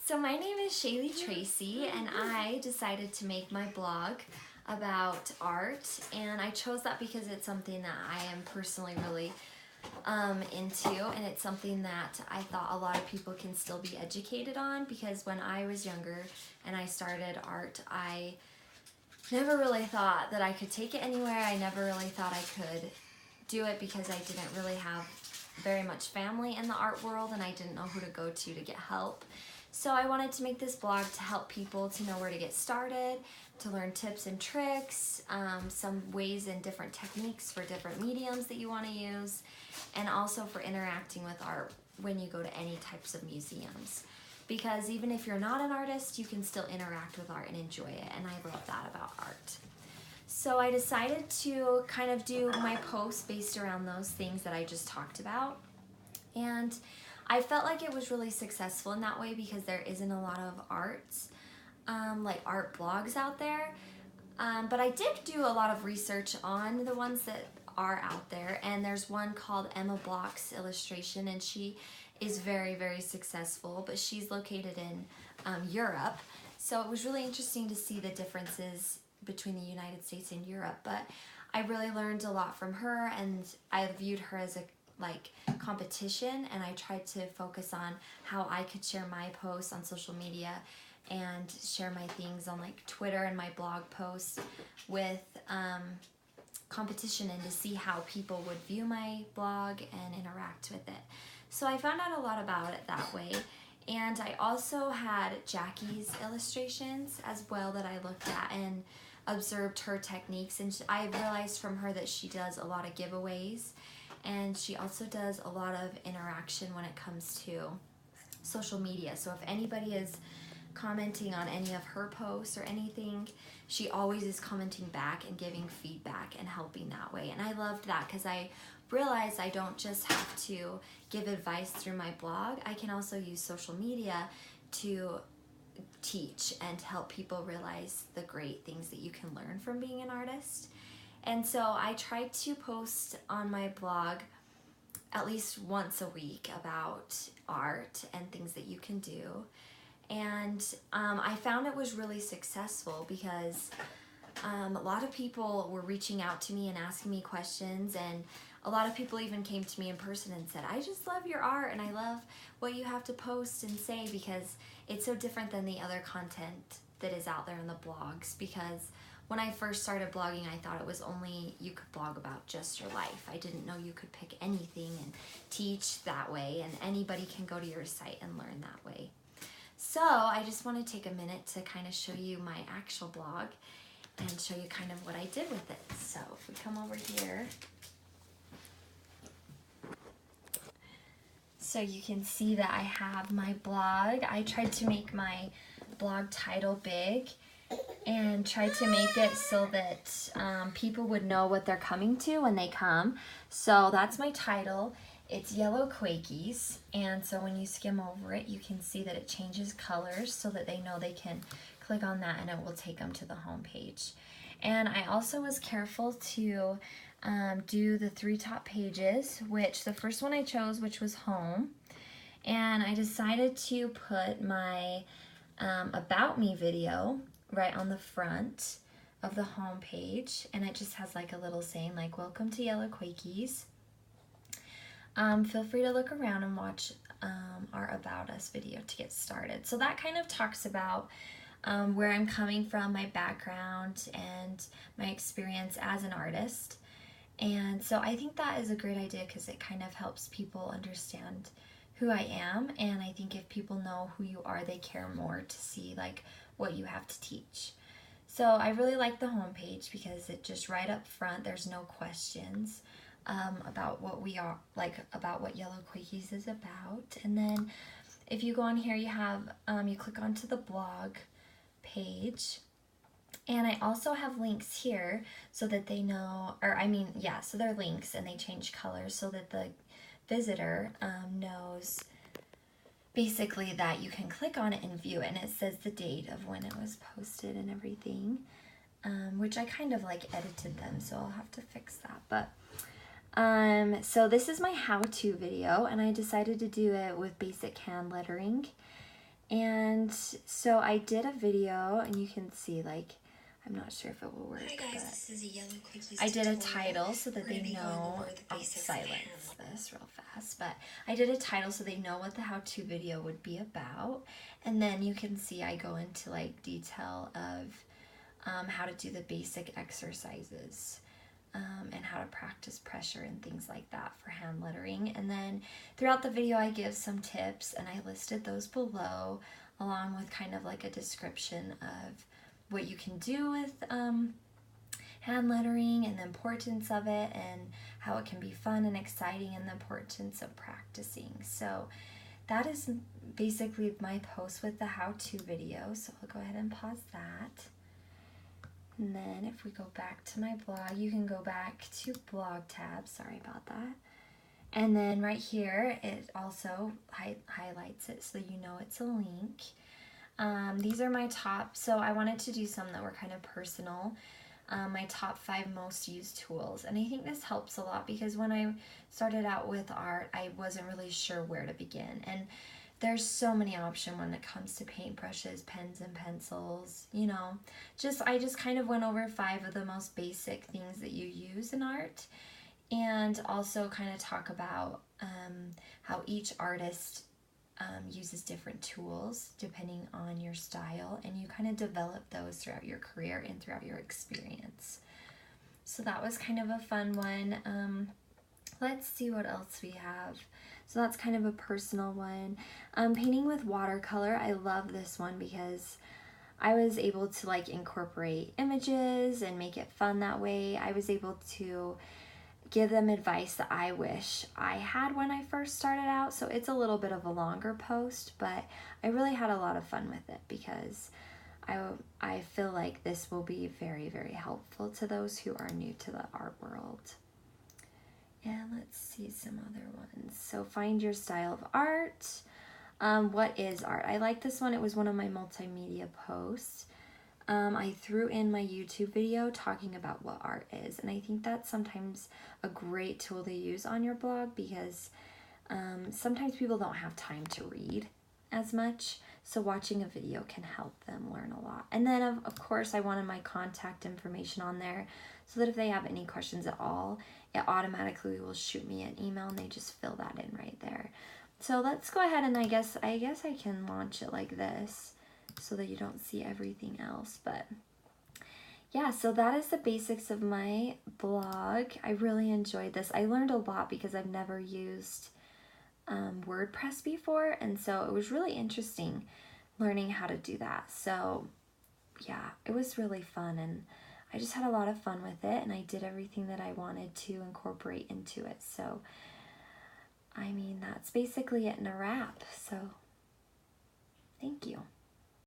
So my name is Shaylee Tracy, and I decided to make my blog about art, and I chose that because it's something that I am personally really into, and it's something that I thought a lot of people can still be educated on, because when I was younger and I started art, I never really thought that I could take it anywhere. I never really thought I could do it because I didn't really have very much family in the art world, and I didn't know who to go to get help. So I wanted to make this blog to help people to know where to get started, to learn tips and tricks, some ways and different techniques for different mediums that you want to use, and also for interacting with art when you go to any types of museums. Because even if you're not an artist, you can still interact with art and enjoy it, and I love that about art. So I decided to kind of do my posts based around those things that I just talked about. And I felt like it was really successful in that way because there isn't a lot of arts, like art blogs out there. But I did do a lot of research on the ones that are out there, and there's one called Emma Block's Illustration, and she is very, very successful, but she's located in Europe. So it was really interesting to see the differences between the United States and Europe, but I really learned a lot from her, and I viewed her as a competition, and I tried to focus on how I could share my posts on social media and share my things on like Twitter and my blog posts with competition, and to see how people would view my blog and interact with it. So I found out a lot about it that way. And I also had Jackie's illustrations as well that I looked at and observed her techniques, and I realized from her that she does a lot of giveaways, and she also does a lot of interaction when it comes to social media. So if anybody is commenting on any of her posts or anything, she always is commenting back and giving feedback and helping that way. And I loved that because I realized I don't just have to give advice through my blog, I can also use social media to teach and help people realize the great things that you can learn from being an artist. And so I try to post on my blog at least once a week about art and things that you can do. And I found it was really successful because a lot of people were reaching out to me and asking me questions, and a lot of people even came to me in person and said, I just love your art and I love what you have to post and say, because it's so different than the other content that is out there in the blogs. Because when I first started blogging, I thought it was only you could blog about just your life. I didn't know you could pick anything and teach that way, and anybody can go to your site and learn that way. So I just want to take a minute to kind of show you my actual blog and show you kind of what I did with it. So if we come over here, so you can see that I have my blog. I tried to make my blog title big and try to make it so that people would know what they're coming to when they come. So that's my title. It's Yellow Quakies, and so when you skim over it, you can see that it changes colors so that they know they can click on that and it will take them to the home page. And I also was careful to do the 3 top pages, which the first one I chose, which was home, and I decided to put my about me video right on the front of the home page, and it just has like a little saying like, welcome to Yellow Quakies. Feel free to look around and watch our About Us video to get started. So that kind of talks about where I'm coming from, my background, and my experience as an artist. And so I think that is a great idea because it kind of helps people understand who I am, and I think if people know who you are, they care more to see like what you have to teach. So I really like the homepage because it just right up front, there's no questions about what we are, like about what Yellow Quakies is about. And then if you go on here, you have, you click onto the blog page, and I also have links here so that they know, or I mean, yeah, so they're links and they change colors so that the visitor knows basically that you can click on it and view it, and it says the date of when it was posted and everything, which I kind of like edited them, so I'll have to fix that. But so this is my how-to video, and I decided to do it with basic hand lettering. And so I did a video, and you can see, like, I'm not sure if it will work. Hi guys, this is a Yellow Cookies I did a title so that they know. I'll silence this real fast, but I did a title so they know what the how-to video would be about. And then you can see I go into like detail of how to do the basic exercises. And how to practice pressure and things like that for hand lettering. And then throughout the video I give some tips, and I listed those below along with kind of like a description of what you can do with hand lettering and the importance of it, and how it can be fun and exciting, and the importance of practicing. So that is basically my post with the how-to video. So I'll go ahead and pause that. And then if we go back to my blog, you can go back to blog tab. Sorry about that. And then right here, it also highlights it so you know it's a link. These are my top, so I wanted to do some that were kind of personal. My top 5 most used tools. And I think this helps a lot because when I started out with art, I wasn't really sure where to begin. And there's so many options when it comes to paintbrushes, pens, and pencils, you know. I just kind of went over 5 of the most basic things that you use in art, and also kind of talk about how each artist uses different tools depending on your style, and you kind of develop those throughout your career and throughout your experience. So that was kind of a fun one. Let's see what else we have. So that's kind of a personal one. Painting with watercolor. I love this one because I was able to like incorporate images and make it fun that way. I was able to give them advice that I wish I had when I first started out. So it's a little bit of a longer post, but I really had a lot of fun with it because I feel like this will be very, very helpful to those who are new to the art world. And let's see some other ones. So find your style of art. What is art? I like this one. It was one of my multimedia posts. I threw in my YouTube video talking about what art is. And I think that's sometimes a great tool to use on your blog because sometimes people don't have time to read as much. So watching a video can help them learn a lot. And then of course I wanted my contact information on there so that if they have any questions at all, it automatically will shoot me an email and they just fill that in right there. So let's go ahead and I guess I can launch it like this so that you don't see everything else. But yeah, so that is the basics of my blog. I really enjoyed this. I learned a lot because I've never used WordPress before, and so it was really interesting learning how to do that. So yeah, it was really fun, and I just had a lot of fun with it, and I did everything that I wanted to incorporate into it. So I mean, that's basically it in a wrap. So thank you.